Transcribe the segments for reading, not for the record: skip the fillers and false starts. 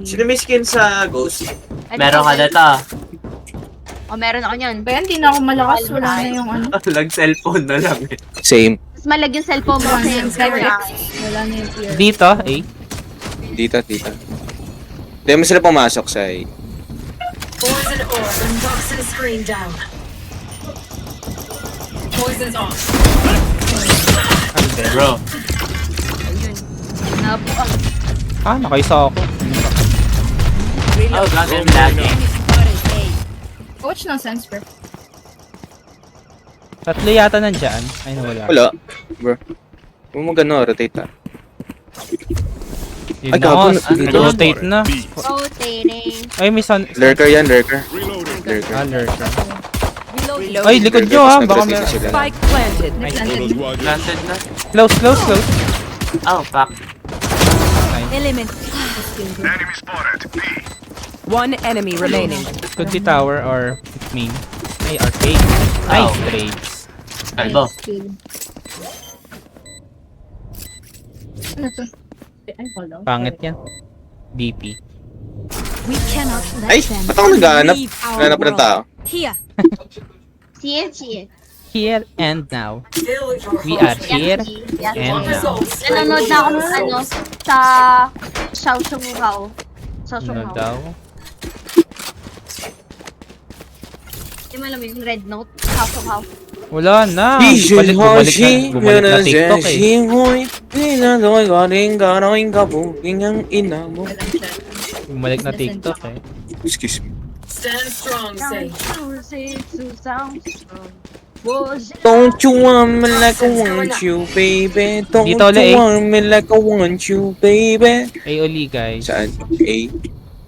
Sino may skin sa Ghost? Meron ka na to. O, meron ako niyan. Ba yan, di na ako malakas. Wala na yung ano. Nag-cellphone na lang eh. Same. Mas malag yung cellphone mo kasi yung camera. Wala na yung tier. Dito, A. Dito. Hindi mo sila pumasok sa A. Poison orb and toxin screen down. Poison's off. Bro. Nabuang. Nakaisa ako. Oh god, I'm lagging. Watch ng sense, bro. Tatlo yata nandyan. Ay, nawala. Wala. Bro. Huwag mo gano'n, rotate ah. Yun Ay, na, gago, rotate na. Rotating. Ay, may sun. Lurker yan, lurker. Lurker. Ay, likod nyo ha. Baka meron. Spike planted. Planted na. Close. Oh, fuck. Element. One enemy remaining. Could be tower or main. Ay, arcade. Nice trades. Kalbo. Ano to? Ay, wala. Pangit yan. DP. We cannot let Ay, ba't ako naghahanap? Naghahanap ng tao. Here. Chill. Here and now. Fill your We are here and now. results. Nanonood na ako ng ano, sa Xiao Shung Hao. Xiao Shung Ano Hao. daw? Di mo alam yung Red Note? Xiao Shung Hao. Wala na. Bumalik na TikTok eh. Bumalik na TikTok eh. Excuse me. Stand strong, say. Don't you want me like I want you, baby? Don't Dito ulit, you want me like I want you, baby? Ay, uli guys. Saan? A?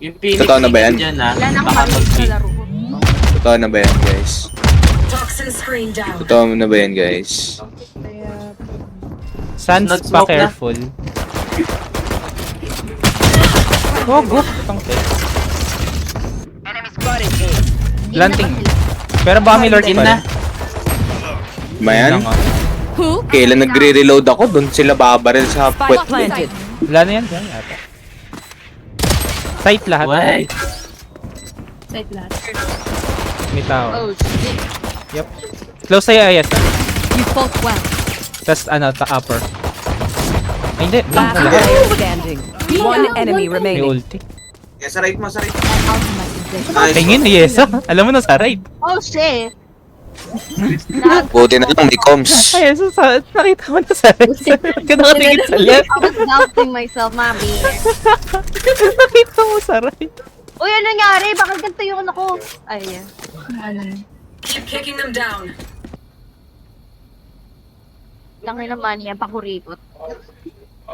Yung Phoenix Totoo na ba yan? dyan ha. Wala na akong Baka marunong sa mag-pick. laro ko. Totoo na ba yan, guys? Toxin screen down. Totoo na ba yan, guys? Sans pa Nag-smoke na. careful. Go. Tangke. Planting. Pero baka may lord In pa na. rin. Mayan? Lang, oh. Who? Kailan nagre-reload ako, doon sila babaril sa Spike puwet. planted. Wala na yan. Yan yata. Sight lahat. Wait. Site lahat. May tao. Oh, shit. Yep. Close sa'yo, Ayas. You fought well. Tapos upper. Ay, hindi. Last Wala. player standing. One enemy May remaining. ulti. Sa right mo, sa right. Tingin, yes. Alam mo na sa right. Oh, shit. Buti na lang, may comms. Ay, nakita mo na sa right. Ba't ka nakatingin sa left? I was doubting myself, mami. Nakita mo sa right. Uy, ano nangyari? Bakit ganito yung ano ko? Ay, yeah. Ano na. Keep kicking them down. Langin naman yan, pakuripot.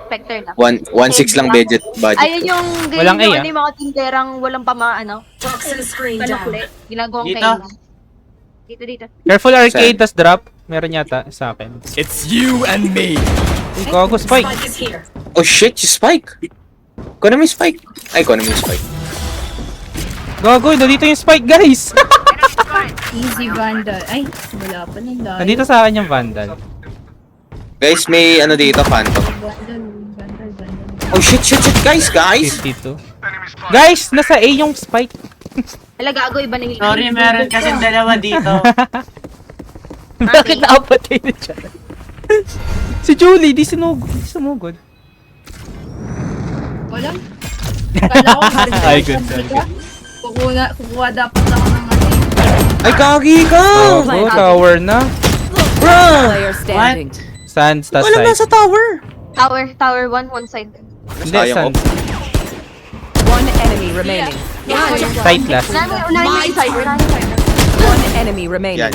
Spectre na. 1.6 lang budget. Ayun yung Walang ganyan A, yung ano, yung mga tinderang walang ano, Toxin screen ano down. kulit. Ginagawang Dito. kayo. Dito. Careful arcade, tas drop. Meron yata sa akin. It's you and me. Uy, gago, spike. Spike is here. Oh shit, si Spike! Ko na may Spike. Ay, ko na may Spike. Gago, nandito yung spike, guys. Easy Vandal. Ay, wala pa nang dahil. Nandito sa akin yung vandal. Guys, may ano dito, Phantom. Vandal. Oh shit, guys! 52. Guys, nasa A yung spike. Hala, gago, iba na yung... Sorry, meron kasing dalawa dito. Bakit napatay na siya? Si Julie, di sumugod. Wala. Kala ko Ay, good. Kukuha dapat ako ng ano eh. Ay, kagi ka! Gago, tower na. Bruh! Player standing. Sans, tas Wala side. nasa tower! Tower 1, one side. Hindi, Sayang, sans. One enemy remaining. Side last. Unahin mo yung side. One enemy remaining. Yan.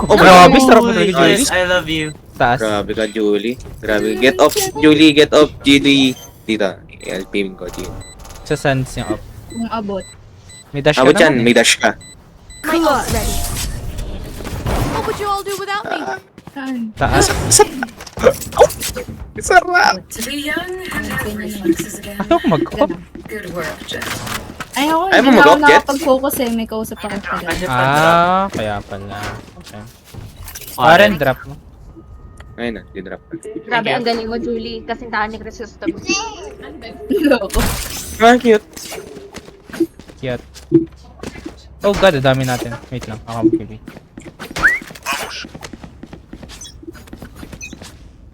Oh, grabe, sarap na talaga, Julie. Yes, I love you. Taas. Grabe ka, Julie. Grabe. Get off, Julie. Get off, Julie. Dito. LP ko, Julie. Sa sans yung up. Kung abot. May dash ka Abot yan, naman may dash ka. My ult's ready. What would you all do without me? Saan? Taas. Sarap! To be young and have reflexes again. Ano mag-up? Good work, Jeff. Ay, ako, Ay, hindi na ako mag-off, Jet? nakapag-focus eh. May kausap ako pala. Ah, kaya pala. Okay. Parang drop mo. Ayun na, di-drop. Grabe, ang galing mo, Julie. Kasing tahan ni Crisostomo. Loko. Ah, cute. Cute. Oh god, ang dami natin. Wait lang, ako mag-BB.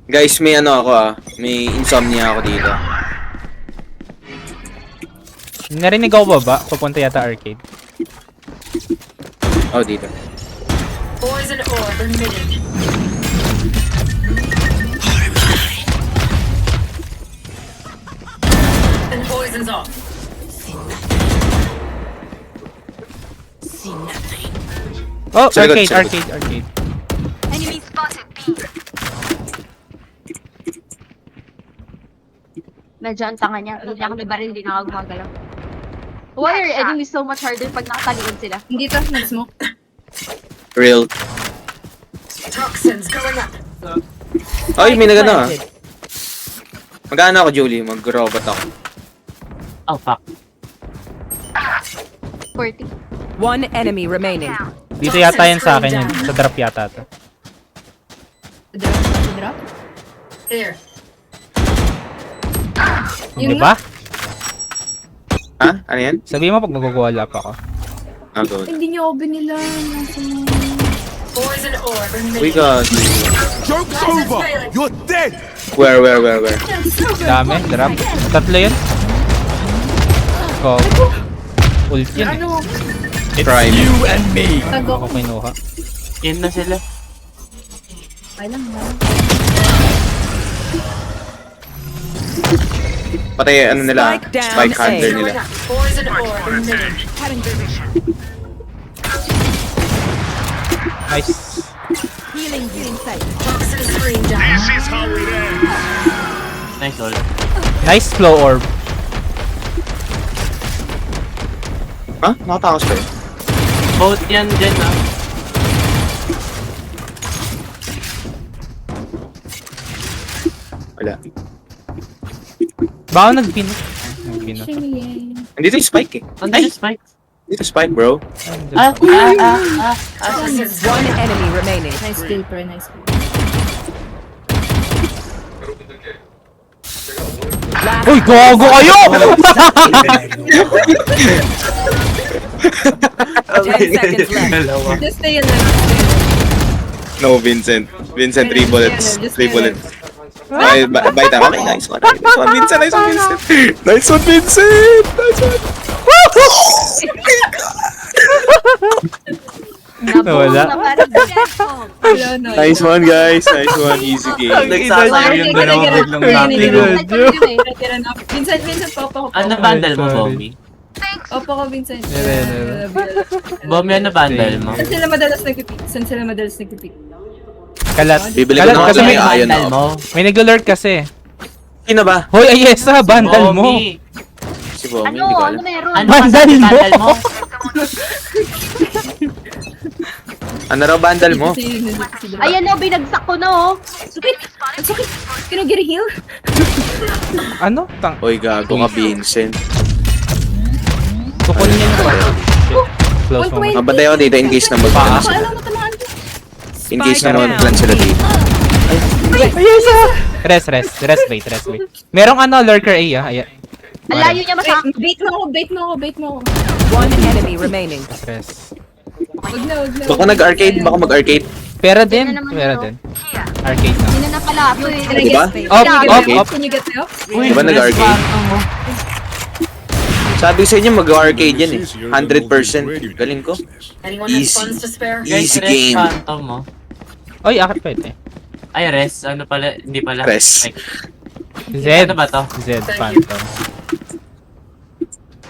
Guys, may ano ako may insomnia ako dito. Narinig ako ba? Papunta yata arcade. Oh, dito. Poison orb emitted. And poison's off. Oh, Sa likod, arcade, sa likod. arcade. Enemy spotted B. Medyo ang tanga niya. Hindi ako may baril, hindi na ako gumagalaw. Why are enemies so much harder pag nakatalikod sila? Hindi to, nag-smoke. Real. Toxins going up. Ay, may nagano Mag-ano ako, Julie? Mag-robot ako. Oh, fuck. 40. One enemy remaining. Dito yata yun sa akin yun. Sa drop yata to. Drop? Here. Hindi ba? Ha? Ano yan? Sabihin mo pag mag-wall up ako. Ah, go. Hindi niyo ako binilan. Nasa Poison orb emitted. We got... Joke's over. You're dead! Where? Dami, drop. Tatlo yun. Go. Ult yun. ano, Prime. You and me! tago Ako ko. kinuha. Yun na sila. Ay lang ba? Patay, ano nila? Spike down Spike A. hunter nila. Going up. Poison orb emitted. Nice. Healing you. Toxin screen down. This is how it ends! Nice all. Nice flow orb. Ha? Nakatakas ba yun? Both yan dyan ah. Wala. Baka nag-pin. Nag-pin. Shimmy. Andito yung spike eh. Nandun yung spike. Dito spike, bro. Toxins One enemy remaining. Nice kill, pre. Nice kill. Uy, gago kayo! 10 seconds left. Dalawa. Just stay alive. No, Vincent. Vincent, 3 bullets. Just 3 stay bullets. Ay, bye time. Okay, nice one. Nice one, Vincent. Nice one, Vincent. Nice one, Vincent. Nice one. Wala. Na parang Wala na. Nice one, guys. Nice one. Easy game. Nagsasayaw yung dalawa biglang natin. Tira na. Vincent, Papa ko. Ano bundle mo, Sorry. Bombi? Papa ko, Vincent. Nere. Bombi, ano bundle mo? Saan sila madalas nagpipick? Saan sila madalas nagpipick? Kalat. Bibili ko Kalat ng kasi may, mga iron bundle off. mo. may nag-alert kasi. Sino ba? Hoy, ayesa, bandal mo. Bombi. Si Bombi. ano, Hindi ko ano alam. meron? Ano Bundle kasi mo? bundle mo? Ano raw bundle mo? Ayan o, binagsak ko na oh. Sakit! Ang sakit! Can I get a heal? Ano? Tang. Oy, gago ka, Vincent. Kukunin niya na ba? Close mo. 120. Mabantay ako dito in case na mag-plan Ako, sila. alam mo tamaan ko. In case na mag-plan sila dito. Ayesa! Rest, wait. Merong ano, lurker A ah. Ayan. Ang layo niya masak. Bait mo ako. One enemy remaining. Rest. Wag na. Baka mag-arcade. Pera din. Yan na naman Pera yun, din. Arcade na. Hindi na pala ako eh. Can I Diba? get Up, Okay. up. Can you get me up? Uy, Diba nag-arcade? respawn mo. Sabi ko sa inyo, mag-arcade yan eh. 100%. Galing ko. Anyone has Easy. funds to spare? Guys, Easy res game. phantom mo. Oy, akit pwede. Ay, res. Ano pala? Hindi pala. Res. Ay, Z. Ano ba to? Z Phantom.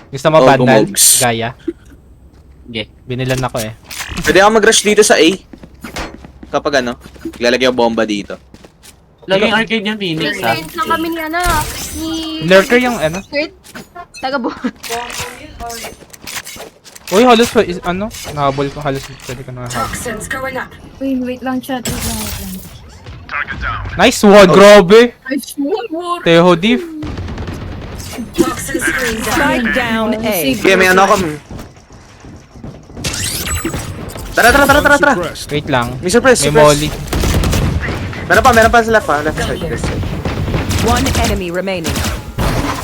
Gusto mo Oh, bandal? bumogs. Gaya. Okay. Binilan ako eh. Pwede ako mag-rush dito sa A. Kapag ano, ilalagay ako bomba dito. Laging arcade yung Phoenix, ha? Friends lang kami ni ano, ni Lurker yung ano. Kurt. Taga-buwan. Uy, halos ano? Nahabol ko halos pwede ka na habol. Toxins going up. Wait lang chat. Wait lang. Nice one, grabe! I swear, war. Teho diff. Toxin screen down. Spike down A. Okay, may ano ako. Tara. Wait lang. May surprise, May surprise. molly. Meron pa sa left ha. Left side. Left side. One enemy remaining.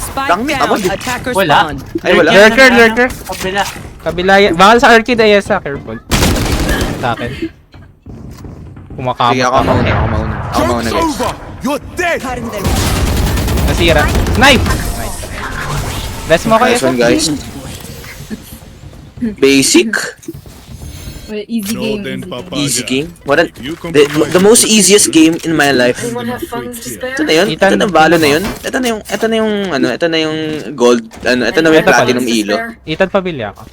Spike Dangmi, down. abot. Attacker Wala. spawn. Ay, wala. Lurker. Kabila. Kabila yan. Baka sa arcade ay sa careful. Sa akin. Kumakamot Sige, ako mauna. Ako mauna, Joke's guys. over. You're dead. Nasira. Knife! Nice. Best mo kayo Nice one, guys. Basic. Well, easy No, game. then, Easy game. Papa. Easy Yeah. game. What a, You the most easiest game in my life. Anyone have funds to spare? Ito na yun. Ito na Valo na yun. Ito na yung gold, ito na yung Ito pala. platinum ilo. Itan pabili ako.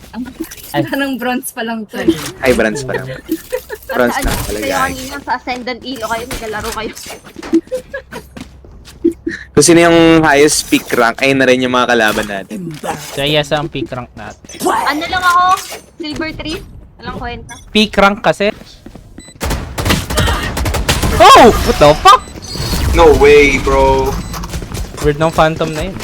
Anong bronze pa lang to. Ay, brands pa lang. Brands At lang ano, talaga. kayo kanina sa Ascendant Ilo kayo, naglalaro kayo. Kung sino yung highest peak rank, ayun na rin yung mga kalaban natin. So yes, ang peak rank natin. Ano lang ako? Silver 3? Walang kwenta. Peak rank kasi. Oh! What the fuck? No way, bro. Weird ng phantom na yun.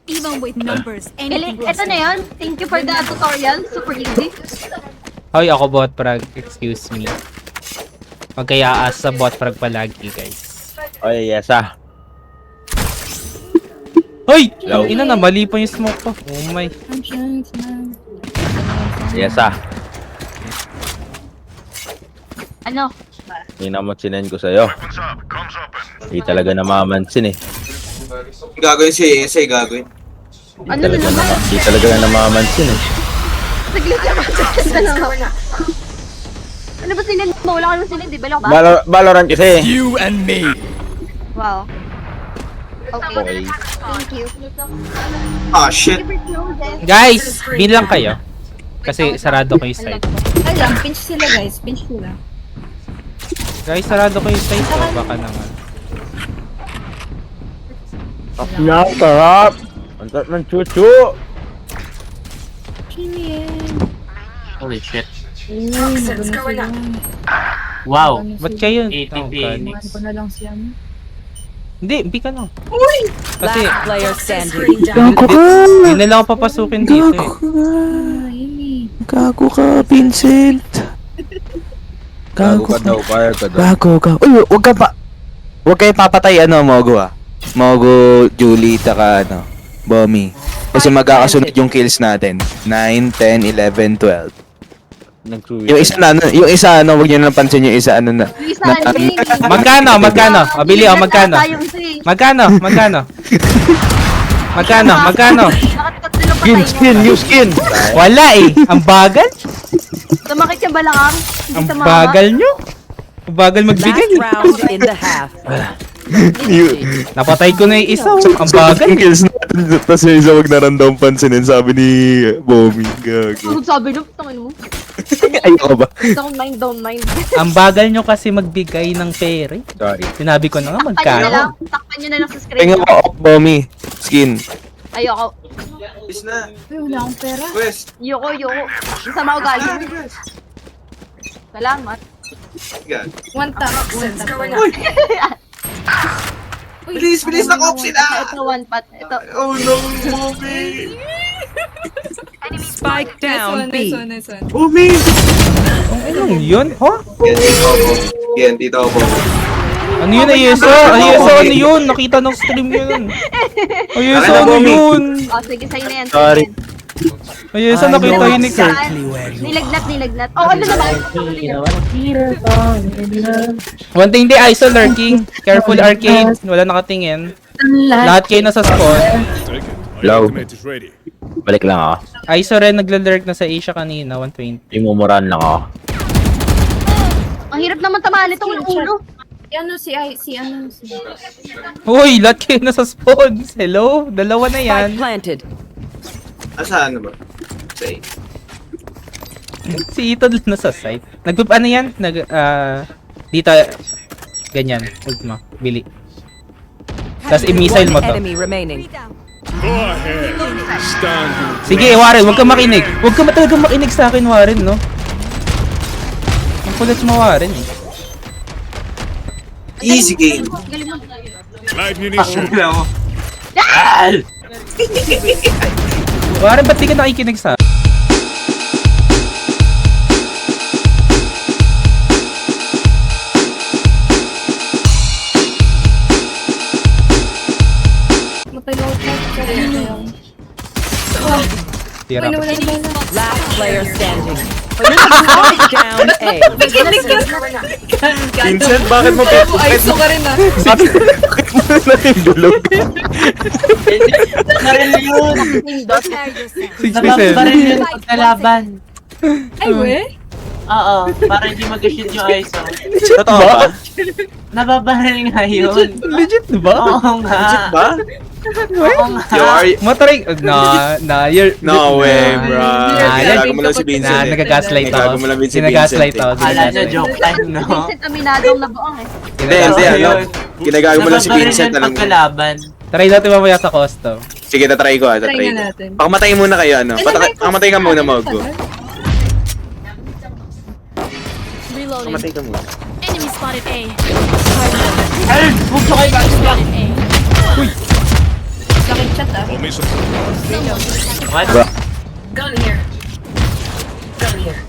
Even with numbers, anything Ito na yun. Thank you for the tutorial. Super easy. Hoy, ako bot prag. Excuse me. Magkayaas sa bot prag palagi, guys. Oy, yes ah. Hoy! Ina na, mali pa yung smoke ko. Oh my. Yes ah. Ano? Tingnan mo sinend ko sa'yo. Hindi talaga namamansin eh. Gagawin si Essay, gagawin. Ano na naman? Hindi talaga namamansin eh. Saglit lang. Saglit lang ako. Ano ba sinend mo? Wala ka naman sinend, di ba? Lok ba? Valorant kasi. You and me. Wow. Okay. Okay. Thank you. Ah, shit. Guys, bilang kayo. Kasi sarado ko yung side. Ay lang, pinch sila guys. Pinch sila. Guys, sarado ko yung side ko. Baka naman. Sarap! Ang sarap ng chuchu! Holy shit. Toxins going up. Wow. Ba't kayo? 80 Oh, God. Phoenix. Ano ko na lang siya. Hindi, hindi ka lang. Kasi, Last player Toxin standing. screen down. hindi na lang ako papasukin dito eh. Gago ka, Vincent. Gago ka daw, fire ka daw. Gago ka. Uy, wag kayo papatay, Mogo ah. Mogo, Julie, taka Bommy. Kasi magkakasunod yung kills natin. 9, 10, 11, 12. Nagsuwi. Yung isa wag niyo na napansin yung isa na. Magkano? Abili oh, magkano? Magkano? New skin. Wala eh. Ang bagal. Tumakit ka ba lang ang? Ang bagal nyo. Ang bagal magbigay. Last round in the half. Napatay ko na yung isa. Ang bagal. Yung kills natin, tapos yung isa wag narandang pansinin, sabi ni Bommy. Gago. Ano sabi nyo? Tangin mo. Ayoko ba? Don't mind. Ang bagal nyo kasi magbigay ng pera. Sorry. Sinabi ko na nga magkano. Takpan nyo na lang sa screen. Tingnan mo, Bommy. Skin. Ayoko. Is na. Ay, wala akong pera. West. Yoko. Yung sama ugali mo. Salamat. Yan. One tap. Toxins going up. Bilis na cock sila. Ito one pot. Ito. Oh no, Mommy. Spike down B. Nice one. Mommy. Ano yun? Huh? Yan, dito ako. Ano yun, Ayeso? Ano yun? Nakita ng stream yun. Ayeso, ano yun? Oh, sige, sa'yo na yan. Sorry. Ayeso, nakita yun ni Kurt. Nilagnat. Oh, ano naman? One thing di ISO lurking. Careful arcade. Wala nakatingin. Lahat kayo nasa spawn. Take it. My Hello. ultimate is ready. Balik lang ako. ISO rin nagla-lurk na sa Asia kanina. 120. Imumurahan lang ako. Ang hirap naman tamahan itong ulo. Si Uy, lahat kayo nasa spawn. Hello? Dalawa na yan. Spike planted. Asaan ba? Say. Si Ito lang nasa site. Ano yan? Dito. Ganyan. Ult mo. Bili. Tapos i-missile mo One to. enemy remaining. Go ahead. Stand your Sige, Warren, huwag ka makinig. Huwag ka talaga makinig sa akin, Warren, no? Ang kulit mo, Warren, eh. Easy game. live munition. Ang mo. Warren, ba't di ka nakikinig sa Patay ako. Tira ko. Wala na bala. Last player standing. Spike down A. Nakikinig ka. Vincent, bakit mo Ay, so ka rin ah. bakit mo na nilulog? Baril yun! Prepare yourself. 67. Baril yun pagkalaban. Ay, we? Oo, para hindi mag-shoot yung ISO. Totoo ba? Nababaril nga yun. Legit ba? Oo nga. Ba? Oo nga. You are... Matry. You're... No way, bro. yan. Ginagawa mo lang si Vincent. Nagagaslight ako. Ginagawa mo lang si Ginagaslight Vincent. ako. Akala nyo joke time, no? Vincent aminadong nabuang eh. Hindi, ano. Ginagawa mo lang si Nababaril Vincent. yun Alam mo. pagkalaban. Try natin mamaya sa custom. Sige, tatry ko. Try Tatry nga ko. natin. Pakmatayin muna kayo, ano. Pakmatay ka muna, Mogo. Reloading. Pakmatay ka muna. Enemy spotted A. Ay! Huwag siya kayo back. Spotted A. Sakit chat ah. Hold me some. What? Gun here. Gun here.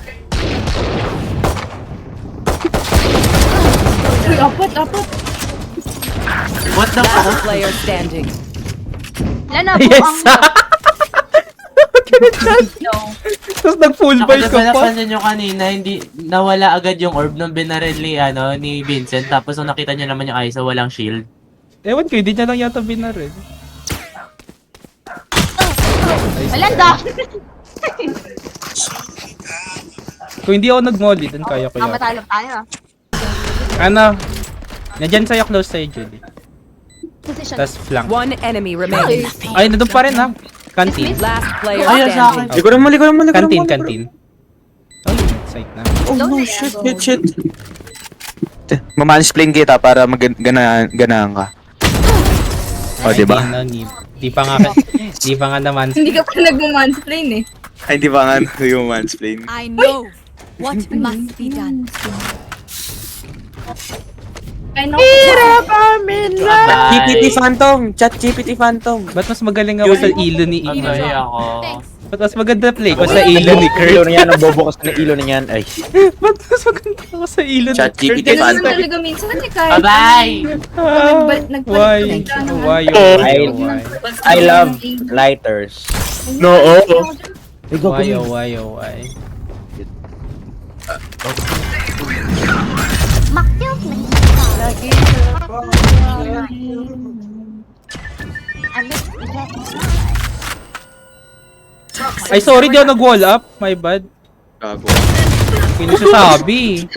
Uy, apat. What the Last fuck? player standing. Wala na, Yes! buang no. Tapos nag-full Tsaka buy diba ka pa. napansin nyo kanina, hindi nawala agad yung orb nung binaril ni Vincent. Tapos nung nakita nyo naman yung ISO, walang shield. Ewan ko, hindi niya lang yata binaril. Wala da. Kung hindi ako nag-molly, then kaya ko yun. Matalo tayo ah. Ano? Nandyan sa'yo, close sa'yo, Julie. Position. Tapos flank. One enemy remaining. Ay, nandun pa rin ha. Canteen. Last player Ayaw sa akin. standing. Di ko na mali. Canteen. Ay, site na. Oh no, shit. Mamansplain kita para ganahan ka. O, diba? Di pa nga naman. Hindi ka pa nag-mansplain eh. Ay, hindi ba nga yung mansplain? I know what must be done. Ay, no. Bye. GPT Phantom. Ba't mas magaling ako sa ilo ni Ino? Agay ako. Thanks. Ba't mas maganda play ko sa ilo ni Ilo Kurt? na yan, ang bobo kasi ng ilo na yan. Ay, Ba't mas maganda ako sa ilo ni Chat Kurt? GPT Ganun Phantom. naman talaga minsan eh, kahit Bye-bye! Why? Why? I love lighters. No, Why? Makyot na. Ay, sorry, di ako nag-wall up. My bad. Gago. Pinasasabi.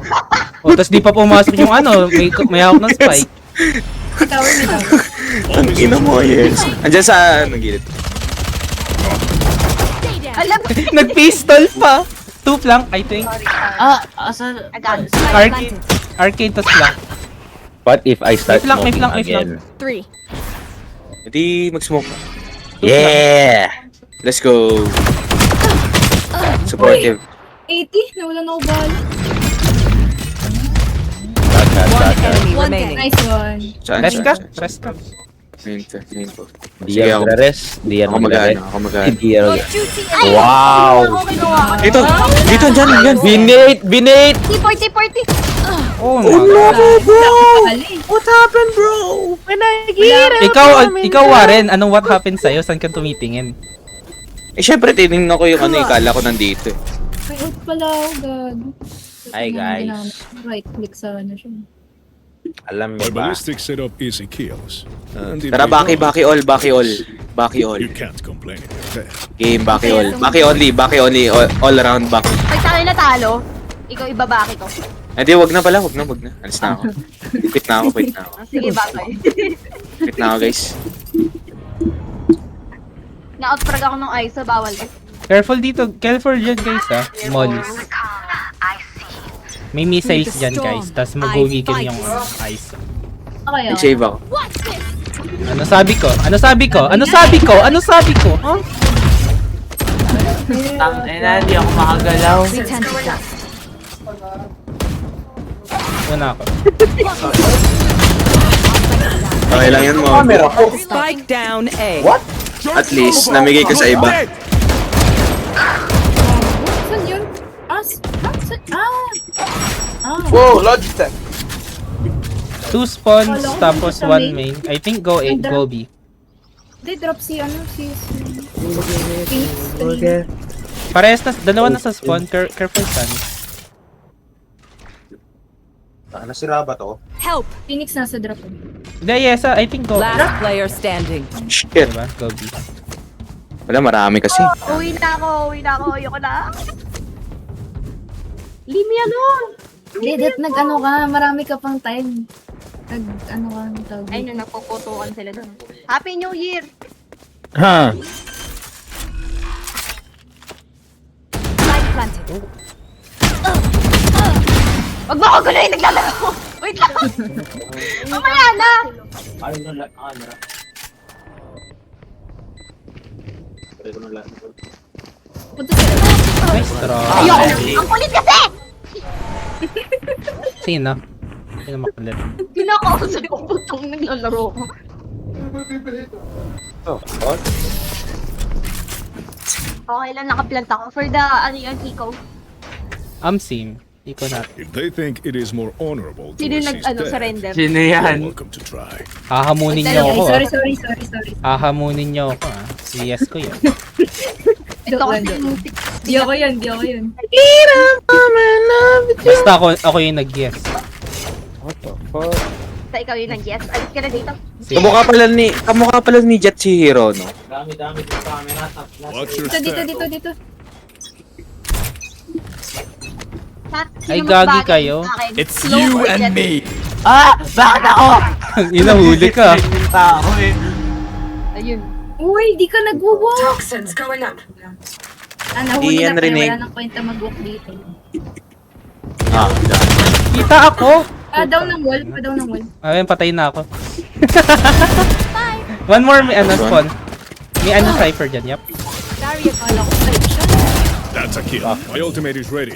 O, tas di pa pumasok yung ano, may hawak ng spike. tower nila. Ang ina mo, yes. Andiyan sa, gilid. Stay down. Alam, Nag-pistol pa. 2 flank, I think. Asa? agad. Arcade tas flank. What if I start May flank, may smoking flank, may again? 3. Hindi, mag-smoke. Yeah! Let's go. Supportive. 80? Nawala na ako bala. One enemy One remaining. Nice one. Saan? Rest ka? Rest ka. Yun po. Di Sige, yan ako. magre-rest. Di yan Ako magre-rest. mag-ano, ako mag-ano. Hindi yan mag- Duty Wow! Dito! Dito, dyan, dyan! Binate! Binate! 40. Oh my god. Bali. Ikaw Warren, anong what happened sa'yo? Saan ka tumitingin? Eh, syempre, tinignan ko yung ano, ikala ko nandito. May out pala ako, gag. Hi, guys. Right click sa ano siya. Alam mo My ba? ballistic setup easy kills. And if Tara, they baki don't, all. you can't complain about that. Game, baki all. Baki only, all around baki. Pag tayo natalo, ikaw ibabaki ko. Hindi, wag na pala, wag na. Alis na ako. Quit na ako. Sige, bakay. Quit na ako, guys. Na-outfrag ako ng ISO, bawal eh. Careful dito. Careful dyan guys ha. Mollies. May missiles dyan guys. Tapos mag-weaken yung ice. Okay, okay. Nag-save ako. What's this? Ano sabi ko? Huh? Tangina, hindi ako makagalaw. Pretend to dust. Una ako. Okay lang yun mo. Spike down A. At least, namigay ka sa iba. Saan yun? Wow, Logitech. 2 spawns tapos 1 main. I think go A, go B. Hindi, drop si Phoenix. Parehas na, dalawa na sa spawn. Careful, son. Nasira ba to? Help! Phoenix nasa drop. Hindi, yes, I think go. Last player standing. Shit. Diba? Go B. Wala, marami kasi. Uwi na ako. Ayoko na. Leave me alone. Hindi, nag-ano ka, marami ka pang time. Nag-ano ka, tawag. Ay, na napuputukan sila doon. Happy New Year! Ha? Spike planted. Wag mo ako guloy, naglalaro! Wait lang! Mamaya na! Punta sila. Nice draw. Ayoko! Ang kulit kasi! Sino? Sino makulit? Kinakausap ko putang naglalaro ko. Okay lang, nakaplant ako for the, Kiko. Same. Iko natin. If they think it is more honorable to Sino resist death, surrender? Sino you're yan? welcome to try. Hahamunin niyo Ay, ako. sorry. Hahamunin niyo ako. Yes ko yun. Ito kasi yung Di ako yun. Basta ako yung nag-guess. sa ikaw yung nag-yes. Alis ka na dito. Kamukha pala ni Jet si Hero, no? Watch your Dito. step. Ay, gagi kayo. It's you and me. Bakit ako? Inahuli ka. Tao eh. Ayun. Uy, di ka nag-walk. Toxins going up. Nahuli Iyan na kayo, rinig. wala nang kwenta mag-walk dito. Kita ako. Down ng wall. Ayun, patay na ako. One more, may spawn. May cypher dyan, yep. That's a kill. My ultimate is ready.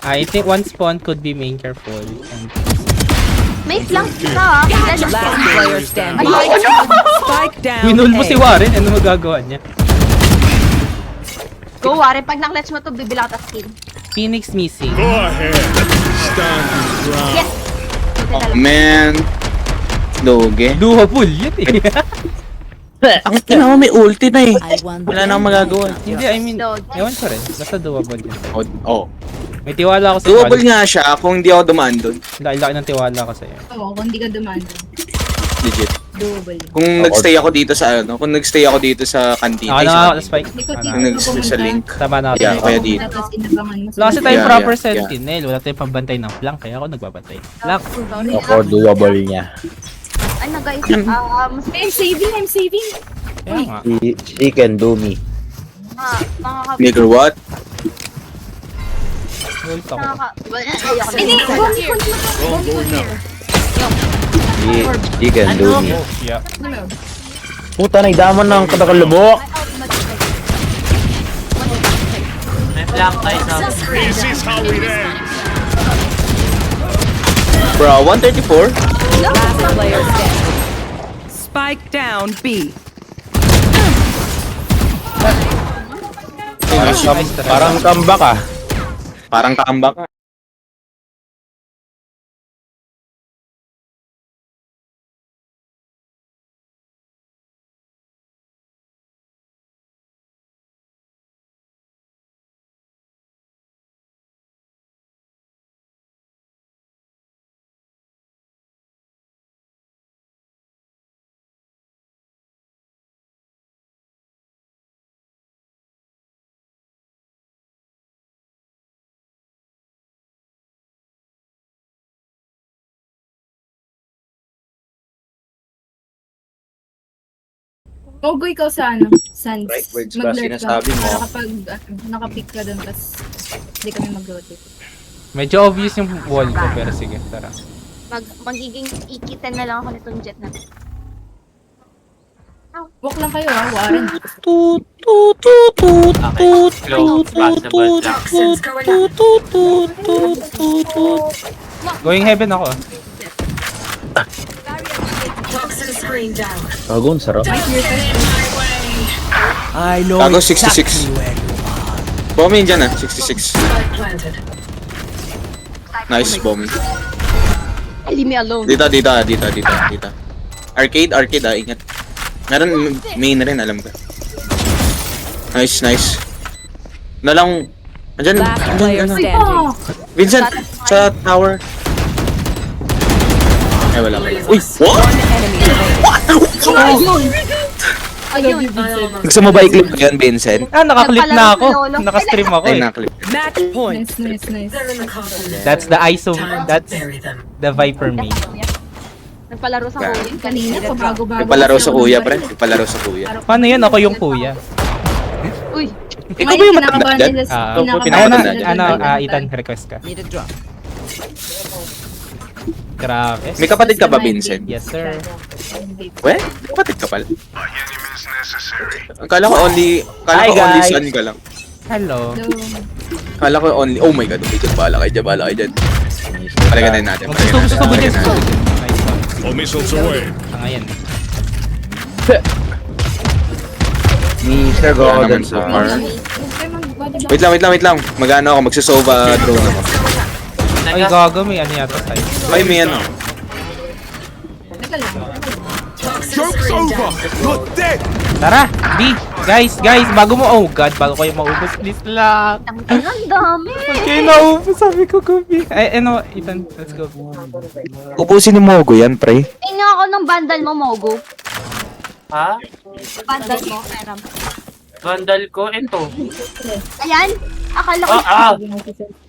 I think one spawn could be main careful. And May flank ka. Last player standing. Spike down. winul mo A. si Warren, ano magagawa niya? Go, Warren. Pag nak-let's mo to, bibila ka skin. Phoenix missing. Go ahead. Stand your ground. Yes! Oh, man. Doge. Duhapul, yun eh. Ang ina mo, may ulti na eh. Wala na akong magagawa. Hindi, I mean, ewan ko rin. Basta doable yun. Oh. May tiwala ako sa Doable nga siya kung hindi ako dumaan doon. Laki ng tiwala ko sa'yo. Oo, kung di ka dumanda. Legit. Doable. Kung nagstay ako dito sa kantina. Ako na nga ako, Spike. Kung nagstay sa link. Tama na ako. Yeah, kaya dito. Tapos inabangan mo. Wala kasi tayong Yeah, proper yeah, yeah. sentinel. Wala tayong pambantay ng flank. Kaya ako nagbabantay. Flank. Ako, doable niya. Ano guys? I'm saving. Kaya nga. She can do me. Nigger what? Ult ako. Ayoko Hindi, She can do me. Yeah. Puta, nagdaman ng katakalubok. May flank tayo sa... This is how it ends. Bro, 134? Last player standing. Spike down B. Parang comeback ah. Parang comeback ka. Mogo ikaw sa Sans. Right words ba Mag-lurk sinasabi mo? Para kapag nakapick ka doon, tas hindi kami mag-rotate. Medyo obvious yung wall ko, pero sige, tara. Magiging ikitan na lang ako nitong jet na. Walk lang kayo Warren. Close, possible flank. Toxins going up. Going heaven ako. Toxin screen down. Kagun, sarap. Tago 66. Bombing dyan 66. Spike planted. Nice bombing. Leave me alone. Dito. Arcade ingat. Meron main na rin, alam ko. Nice, nice. Nalang, andyan, Last andyan, player ano. standing. Vincent, sa tower. Ay, wala pala. Uy, what? Enemy remaining. Ayun. Gusto mo ba i-clip ko yun, Vincent? Ah, nakaklip na ako. Napalaro si Lolo. Nakastream ako Ay, eh. naklip. Match point. Nice, nice, nice. They're in the coffin. That's the ISO. That's Bury them. the Viper me. Nagpalaro sa Colin. Kanina pa bago-bago. Nagpalaro sa kuya, pre. Nagpalaro sa kuya. Paano yun? Ako yung kuya. Uy, Ikaw ba yung matanda dyan? Ah, pinakamatanda dyan. Ethan, request ka. Need a drop. Grabe. May kapatid ka ba, Vincent? Yes, sir. We? Kapatid ka pala. Akala ko only Hi, guys. son ka lang. Hello. Akala ko only, oh my god, bahala kayo dyan. Palagan natin. Magsusubo dyan. Nice one. All missiles away. Ah, ngayon. Mr. Wala naman Golden so Star. far. Wait lang. Magano ako, magsusova drone ako. Ay, gago. May ano yata sa'yo. Ay, may ano. Joke's over. You're dead. Tara! B! Guys! Bago mo... Oh god, bago kayo maubos. Please lang. ang dami. Okay, naubos. Sabi ko, Gobi. Ay, ano, Ethan, let's go. Ubusin ni Mogo yan, pre. Tingnan ako ng bandal mo, Mogo. Ha? Bandal mo, Eram. Vandal ko, ito. Ayan. Akala ko,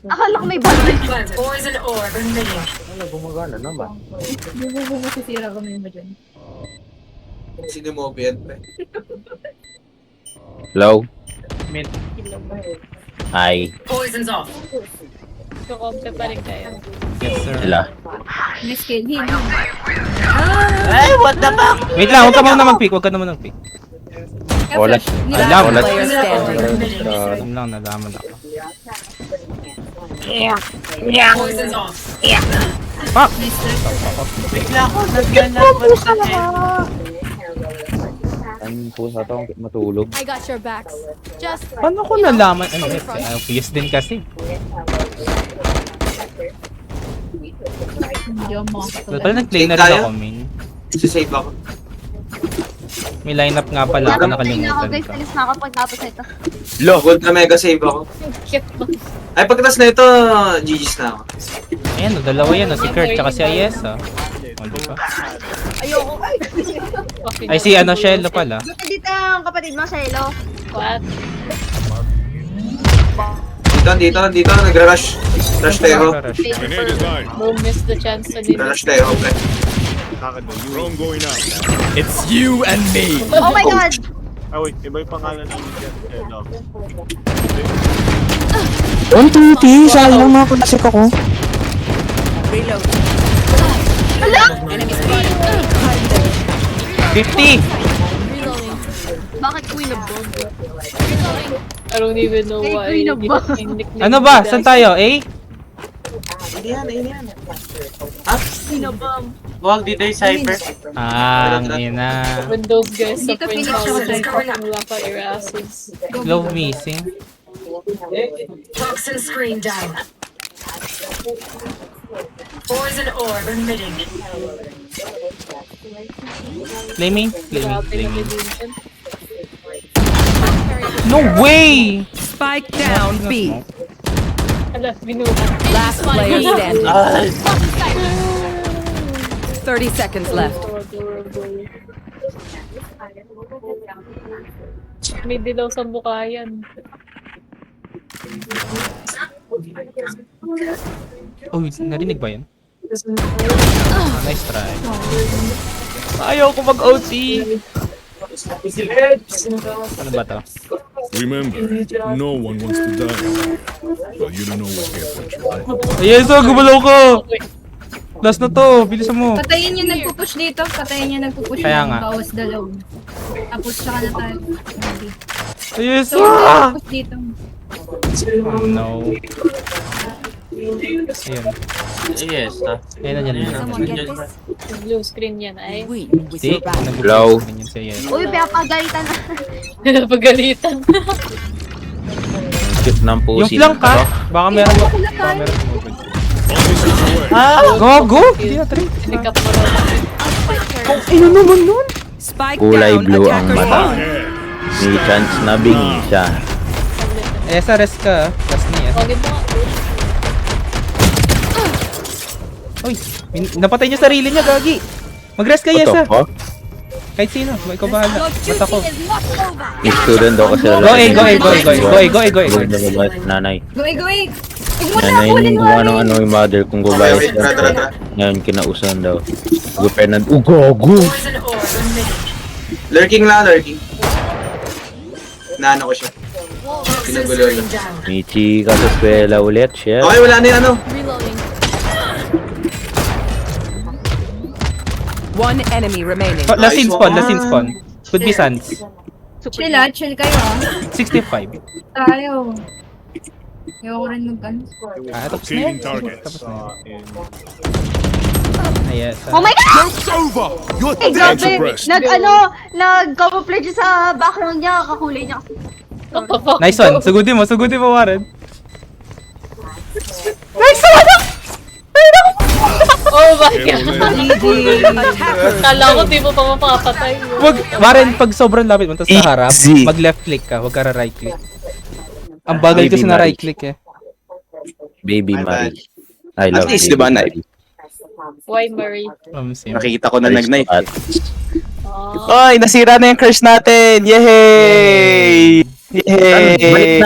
akala ko may bandal. Poison orb emitting. Masisira ko na yun ba dyan? Sino mo ba yan, pre? Hello? Min. Hi. Poison's off. Yes, sir. Sila. Miss Kill him. Ay, what the fuck? Wait lang, huwag ka muna mag-pick. mag-pick. Wala. Alam. Wala. Player standing. Alam lang, nalaman ako. Poison's off. Fuck! Bigla ako naglalabas sa Ang pusa to, matulog. I got your backs. Just Paano ko nalaman? Ano yun? Obvious din kasi. Hindi ako makakatulad. Pala nag-play na rin ako, min. Sisave ako. May lineup nga pala ako, Tingnan ako, nakalimutan guys. ko. Alis na ako pagtapos nito. Lo, gold na mega save ako. Ay, pagkatapos na ito, GG's na ako. Ayan, dalawa yan. Si Kurt, tsaka si Ayesa. O, diba? Ayoko. Ay, si ano, Shello pala. Dito ang kapatid mo, Shelo. Dito, nagra-rush. Rush tayo. Grenade is live. Rush tayo, pre. Drone going out. It's you and me. Oh my god! Ang tuti, sayang mga klasik ako. Reload. Enemy 50! Bakit queen of bomb? I don't even know Queen of bomb. Ano ba? Saan tayo? A? Queen of bomb. Huwag dito yung cyber. Ah, ngayon na. Windows guys Dito Phoenix ako tayo. Glove missing. Toxin screen down. Poison orb emitting. Flaming? No way! Spike down B. Last Fine. player standing. Ay, 30 seconds left. May dilaw sa mukha yan. Oh, narinig ba yun? Nice try. Ayaw ko mag-OT! Ano ba to? Remember, no one wants to die. But you don't always get what you want. Ayun, so gumalaw ko! Last na to, bilisan mo. Patayin yung nagpupush dito. Patayin yung nagpupush Kaya ng nga. bawas dalaw. Tapos tsaka na tayo. Ayun, So, so! nagpupush dito. Oh no. Ayun. yes, ha? Ayun na dyan. Someone get this? Blue screen yan ay. We Di, Hello? ganyan siya yan. Uy, pinapagalitan na. Napagalitan. Cute ng Yung pusi. flank ka, baka meron mo. Baka meron mo. All missiles away. Ah! Go! Hindi na try. Sinikap mo raw. Ino naman nun? Spike Kulay down. blue ang Attacker mata. spawn. May chance na bing siya. Sa rest ka. Last niya. Uy, napatay niya sarili niya, Gagi. Mag-rest ka, What Yesa. the fuck? Kahit sino, ikaw bahala. Basta ko. May student daw kasi Go A, go A, go A, go A, go A, go A, go A. Huwag na babayad sa nanay. Goy, goy. Huwag mo na Nanay kunin yung mo. kung anong yung mother kung gubayad Okay, siya. tara. Ngayon kinausan daw. Fernand, gago! Poison orb emitted. Lurking lang, lurking. Naano ko siya. Toxin Pinugulo screen yun. down. May chika sa eskwela ulit, chef. Okay, wala na yung ano. Reloading. One enemy remaining. Oh, last in Nice spawn, one. last in spawn. Could be Sans. Chill chill kayo ah. 65. Tayo. Ayoko rin mag-ano. Tapos na yan. Locating targets. Tapos na yan. Yes. Oh my God! Joke's over! You're Eh, grabe. suppressed. Nag-camouflage sa background niya. Kakulay niya. Nice one. Sugudin mo, Warren. Oh my Attackers. Kala ko di mo pa mapapatay. Wag, Warren, pag sobrang lapit mo, tapos sa harap, Easy. mag-left click ka, wag ka right click. Ang bagal Baby kasi na Marie. right click eh. Baby My Marie. I At love least, Baby di ba, Marie. Why Murray? Same. Nakikita ko na nag-knife. At Oy, nasira na yung curse natin! Yay! Balik Yay! na